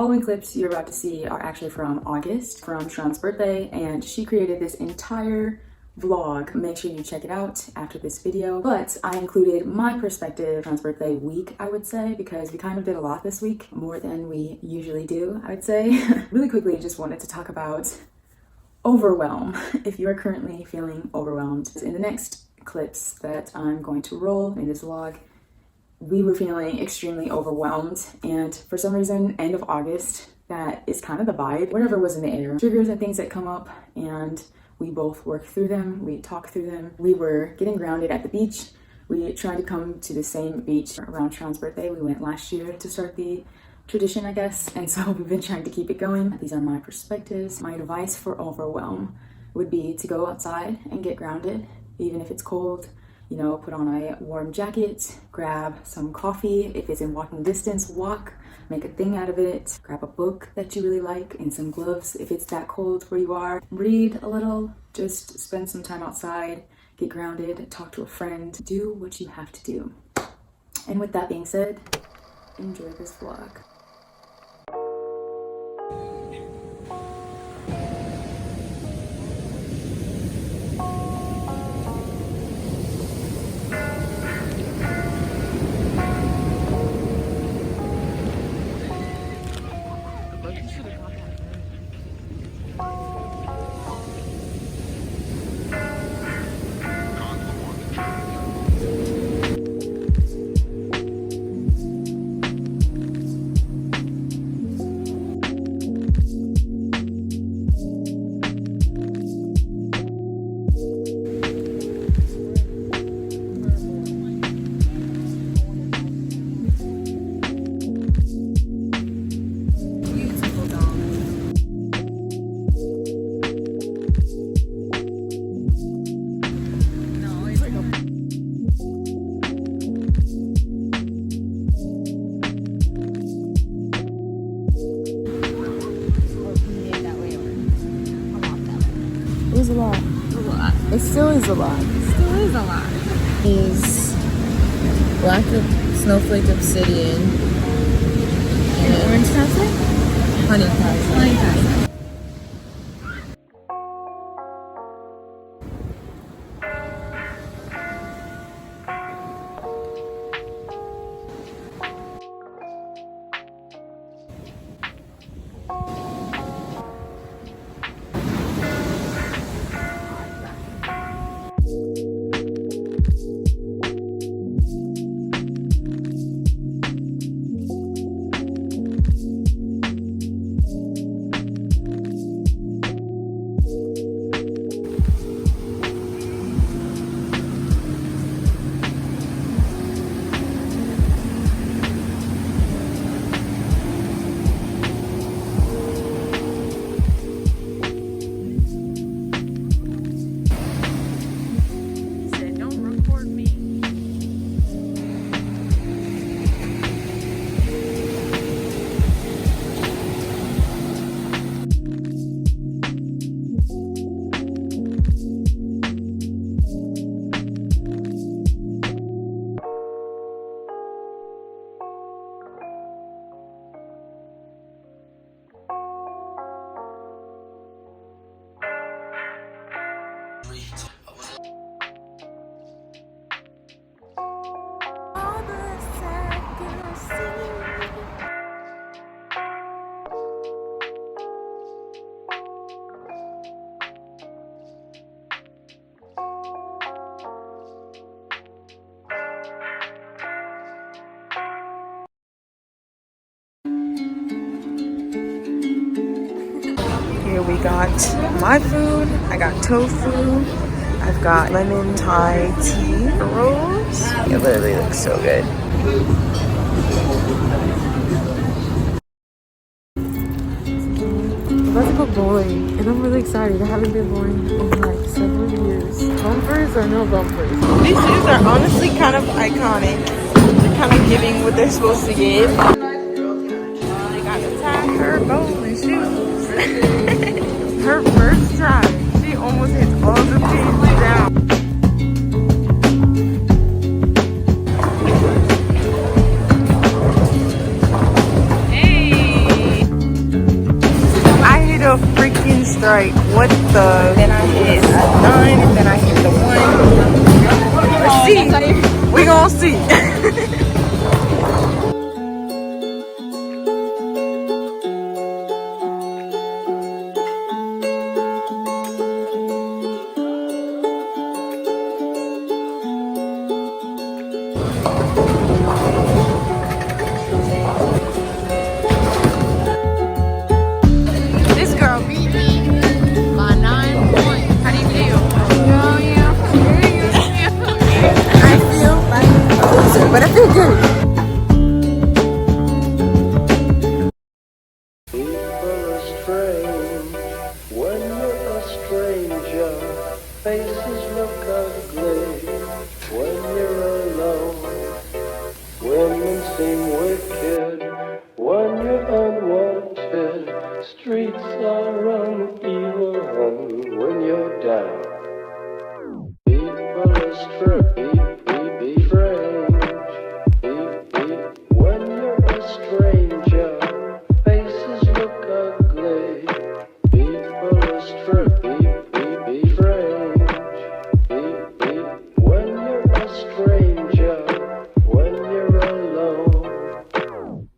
following clips you're about to see are actually from August, from Sean's birthday, and she created this entire vlog. Make sure you check it out after this video. But I included my perspective on Sean's birthday week, I would say, because we kind of did a lot this week, more than we usually do, I would say. Really quickly, just wanted to talk about overwhelm. If you are currently feeling overwhelmed, in the next clips that I'm going to roll in this vlog, we were feeling extremely overwhelmed, and for some reason, end of August, that is kind of the vibe. Whatever was in the air, triggers and things that come up, and we both work through them, we talk through them. We were getting grounded at the beach. We tried to come to the same beach around Sean's birthday. We went last year to start the tradition, I guess, and so we've been trying to keep it going. These are my perspectives. My advice for overwhelm would be to go outside and get grounded, even if it's cold. You know, put on a warm jacket, grab some coffee. If it's in walking distance, walk, make a thing out of it. Grab a book that you really like and some gloves if it's that cold where you are. Read a little, just spend some time outside, get grounded, talk to a friend, do what you have to do. And with that being said, enjoy this vlog. It was a lot. It still is a lot. Is black snowflake obsidian and orange castle? Honey castle. Here we got my food. I got tofu. I've got lemon Thai tea rolls. It literally looks so good. I'm about to go bowling, and I'm really excited. I haven't been bowling in like several years. Bumpers or no bumpers? These shoes are honestly kind of iconic. They're kind of giving what they're supposed to give. I got to tie her bowling shoes. Her first try, she almost hits all the pins down. Hey! Right, what the? Then I hit a 9, and then I hit the 1. Let's see. We gonna see. This girl beat me by 9 points. How do you feel? I feel like a loser, but I feel good. People are strange when you're a stranger. Faces look ugly when you're alone. Women seem wicked when you're unwanted. Streets are uneven when you're down. People are strange. When you're a stranger. Faces look ugly. People are strange. When you're a stranger. When you're alone.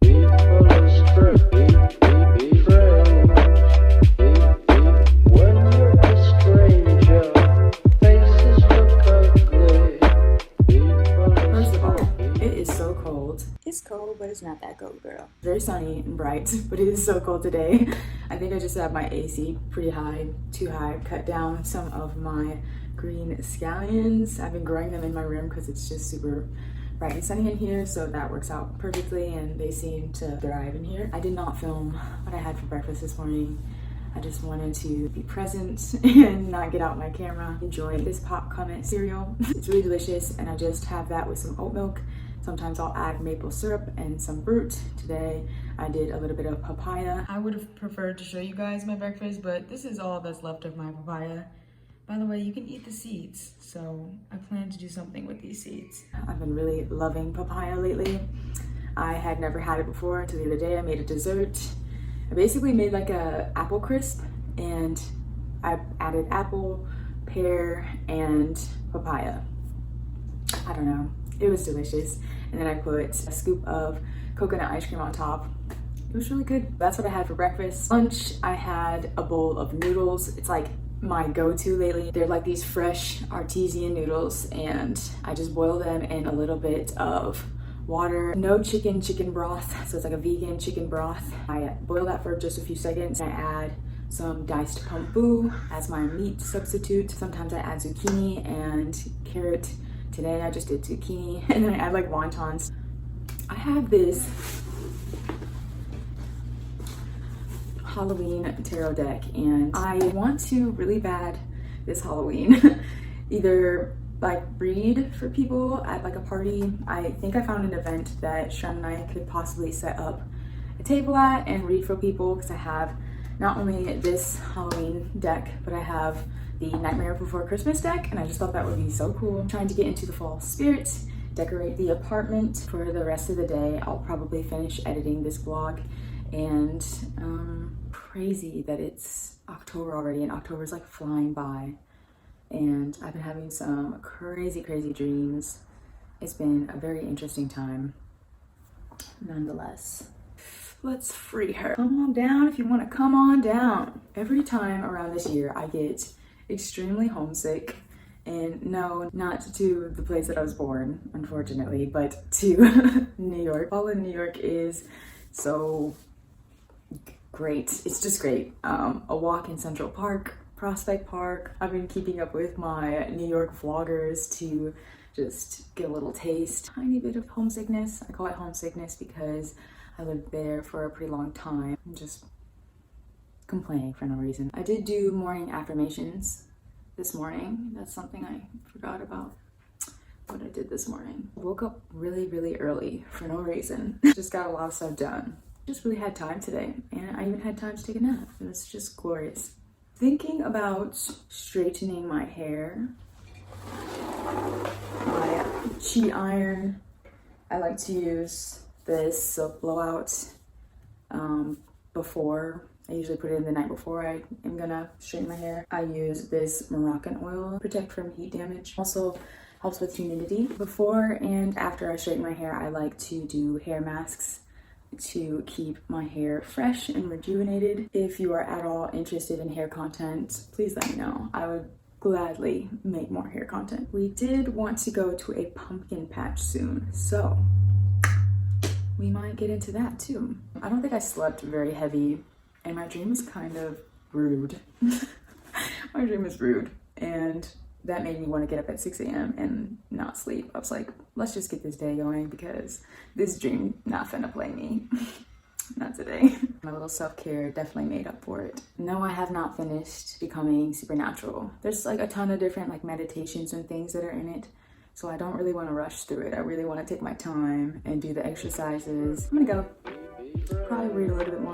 People are strange. When you're a stranger. Faces look ugly. First of all, it is so cold. It's cold, but it's not that cold, girl. Very sunny and bright, but it is so cold today. I think I just have my AC pretty high, too high. Cut down some of my green scallions. I've been growing them in my room because it's just super bright and sunny in here, so that works out perfectly, and they seem to thrive in here. I did not film what I had for breakfast this morning. I just wanted to be present and not get out my camera. Enjoy this pop comment cereal. It's really delicious, and I just have that with some oat milk. Sometimes I'll add maple syrup and some fruit. Today I did a little bit of papaya. I would have preferred to show you guys my breakfast, but this is all that's left of my papaya. By the way, you can eat the seeds, so I plan to do something with these seeds. I've been really loving papaya lately. I had never had it before until the other day. I made a dessert. I basically made like a apple crisp, and I added apple, pear, and papaya. I don't know, it was delicious. And then I put a scoop of coconut ice cream on top. It was really good. That's what I had for breakfast. Lunch, I had a bowl of noodles. It's like my go-to lately. They're like these fresh artesian noodles, and I just boil them in a little bit of water. No chicken broth, so it's like a vegan chicken broth. I boil that for just a few seconds. I add some diced pompu as my meat substitute. Sometimes I add zucchini and carrot. Today I just did zucchini, and then I add like wontons. I have this Halloween tarot deck, and I want to really bad this Halloween either like read for people at like a party. I think I found an event that Sean and I could possibly set up a table at and read for people, because I have not only this Halloween deck, but I have the Nightmare Before Christmas deck, and I just thought that would be so cool. I'm trying to get into the fall spirit, decorate the apartment for the rest of the day. I'll probably finish editing this vlog, and crazy that it's October already, and October's like flying by, and I've been having some crazy dreams. It's been a very interesting time nonetheless. Let's free her. Come on down if you want to come on down. Every time around this year I get extremely homesick, and no, not to the place that I was born, unfortunately, but to New York. Fall in New York is so great. It's just great. A walk in Central Park, Prospect Park. I've been keeping up with my New York vloggers to just get a little taste. Tiny bit of homesickness. I call it homesickness because I lived there for a pretty long time. I'm just complaining for no reason. I did do morning affirmations this morning. That's something I forgot about what I did this morning. I woke up really early for no reason. Just got a lot of stuff done. Just really had time today, and I even had time to take a nap. It was just glorious. Thinking about straightening my hair. My sheet iron, I like to use this silk blowout before I usually put it in the night before I am gonna straighten my hair. I use this Moroccan oil to protect from heat damage. Also helps with humidity. Before and after I straighten my hair, I like to do hair masks to keep my hair fresh and rejuvenated. If you are at all interested in hair content, please let me know. I would gladly make more hair content. We did want to go to a pumpkin patch soon, so we might get into that too. I don't think I slept very heavy, and my dream was kind of rude. My dream was rude, and that made me want to get up at 6 a.m. and not sleep. I was like, let's just get this day going because this dream not finna play me. Not today. My little self-care definitely made up for it. No, I have not finished becoming supernatural. There's like a ton of different like meditations and things that are in it. So I don't really want to rush through it. I really want to take my time and do the exercises. I'm gonna go probably read a little bit more